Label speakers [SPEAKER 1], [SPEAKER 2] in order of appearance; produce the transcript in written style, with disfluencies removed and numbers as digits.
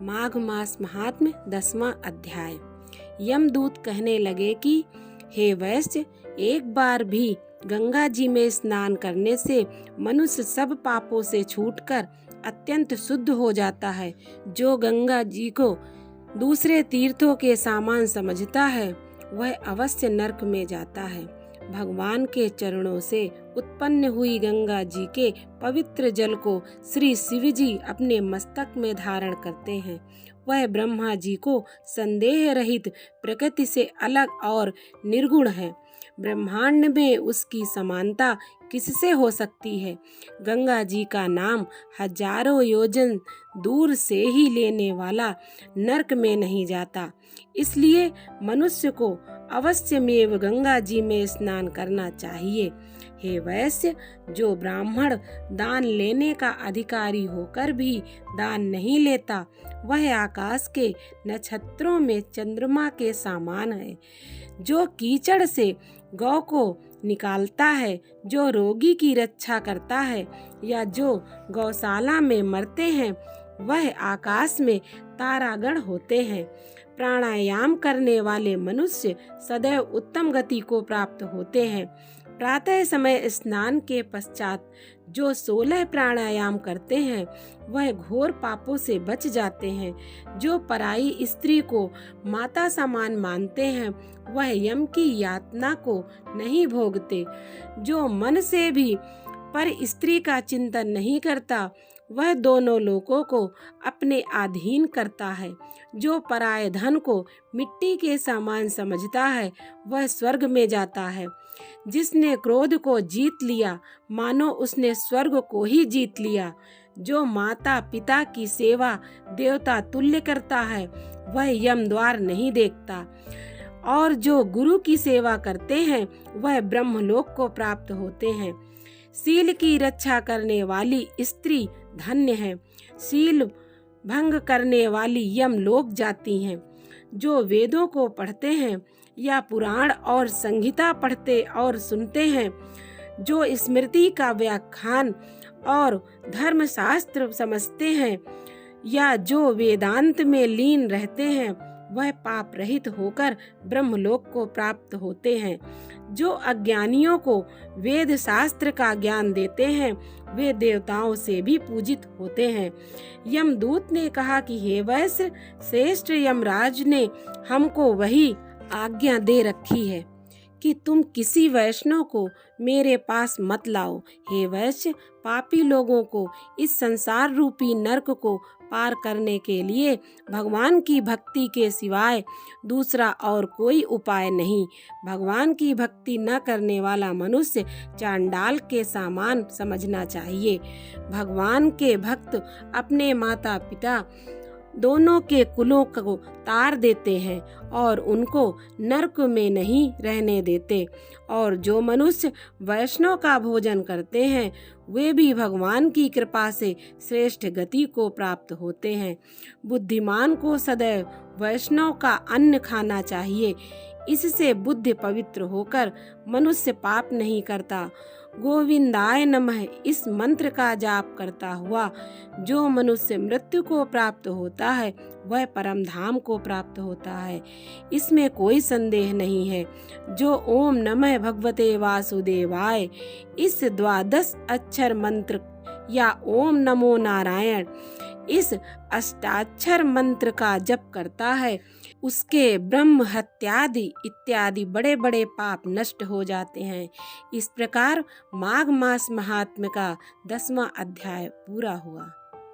[SPEAKER 1] माघ मास महात्म्य 10वां अध्याय। यमदूत कहने लगे कि हे वैश्य, एक बार भी गंगा जी में स्नान करने से मनुष्य सब पापों से छूटकर अत्यंत शुद्ध हो जाता है। जो गंगा जी को दूसरे तीर्थों के समान समझता है वह अवश्य नरक में जाता है। भगवान के चरणों से उत्पन्न हुई गंगा जी के पवित्र जल को श्री शिव जी अपने मस्तक में धारण करते हैं। वह ब्रह्मा जी को संदेह रहित प्रकृति से अलग और निर्गुण है। ब्रह्मांड में उसकी समानता किससे हो सकती है। गंगा जी का नाम हजारों योजन दूर से ही लेने वाला नरक में नहीं जाता। इसलिए मनुष्य को अवश्यमेव गंगा जी में स्नान करना चाहिए। हे वैश्य, जो ब्राह्मण दान लेने का अधिकारी होकर भी दान नहीं लेता वह आकाश के नक्षत्रों में चंद्रमा के समान है। जो कीचड़ से गौ को निकालता है, जो रोगी की रक्षा करता है या जो गौशाला में मरते हैं वह आकाश में तारागण होते हैं। प्राणायाम करने वाले मनुष्य सदैव उत्तम गति को प्राप्त होते हैं। प्रातः समय स्नान के पश्चात जो 16 प्राणायाम करते हैं वह घोर पापों से बच जाते हैं। जो पराई स्त्री को माता समान मानते हैं वह यम की यातना को नहीं भोगते। जो मन से भी पर स्त्री का चिंतन नहीं करता वह दोनों लोकों को अपने अधीन करता है। जो पराये धन को मिट्टी के समान समझता है वह स्वर्ग में जाता है। जिसने क्रोध को जीत लिया मानो उसने स्वर्ग को ही जीत लिया। जो माता पिता की सेवा देवता तुल्य करता है वह यम द्वार नहीं देखता। और जो गुरु की सेवा करते हैं वह ब्रह्मलोक को प्राप्त होते हैं। शील की रक्षा करने वाली स्त्री धन्य है। शील भंग करने वाली यम लोक जाती हैं। जो वेदों को पढ़ते हैं या पुराण और संहिता पढ़ते और सुनते हैं, जो स्मृति का व्याख्यान और धर्मशास्त्र समझते हैं या जो वेदांत में लीन रहते हैं वह पाप रहित होकर ब्रह्मलोक को प्राप्त होते हैं। जो अज्ञानियों को वेद शास्त्र का ज्ञान देते हैं वे देवताओं से भी पूजित होते हैं। यमदूत ने कहा कि हे वैश्य, श्रेष्ठ यमराज ने हमको वही आज्ञा दे रखी है कि तुम किसी वैष्णव को मेरे पास मत लाओ। हे वैश्य, पापी लोगों को इस संसार रूपी नरक को पार करने के लिए भगवान की भक्ति के सिवाय दूसरा और कोई उपाय नहीं। भगवान की भक्ति न करने वाला मनुष्य चांडाल के समान समझना चाहिए। भगवान के भक्त अपने माता पिता दोनों के कुलों को तार देते हैं और उनको नरक में नहीं रहने देते। और जो मनुष्य वैष्णव का भोजन करते हैं वे भी भगवान की कृपा से श्रेष्ठ गति को प्राप्त होते हैं। बुद्धिमान को सदैव वैष्णव का अन्न खाना चाहिए। इससे बुद्धि पवित्र होकर मनुष्य पाप नहीं करता। गोविंदाय नमः इस मंत्र का जाप करता हुआ जो मनुष्य मृत्यु को प्राप्त होता है वह परम धाम को प्राप्त होता है, इसमें कोई संदेह नहीं है। जो ओम नमः भगवते वासुदेवाय इस 12 अक्षर मंत्र या ओम नमो नारायण इस अष्टाक्षर मंत्र का जप करता है उसके ब्रह्म हत्यादि इत्यादि बड़े बड़े पाप नष्ट हो जाते हैं। इस प्रकार माघ मास महात्म्य का 10वां अध्याय पूरा हुआ।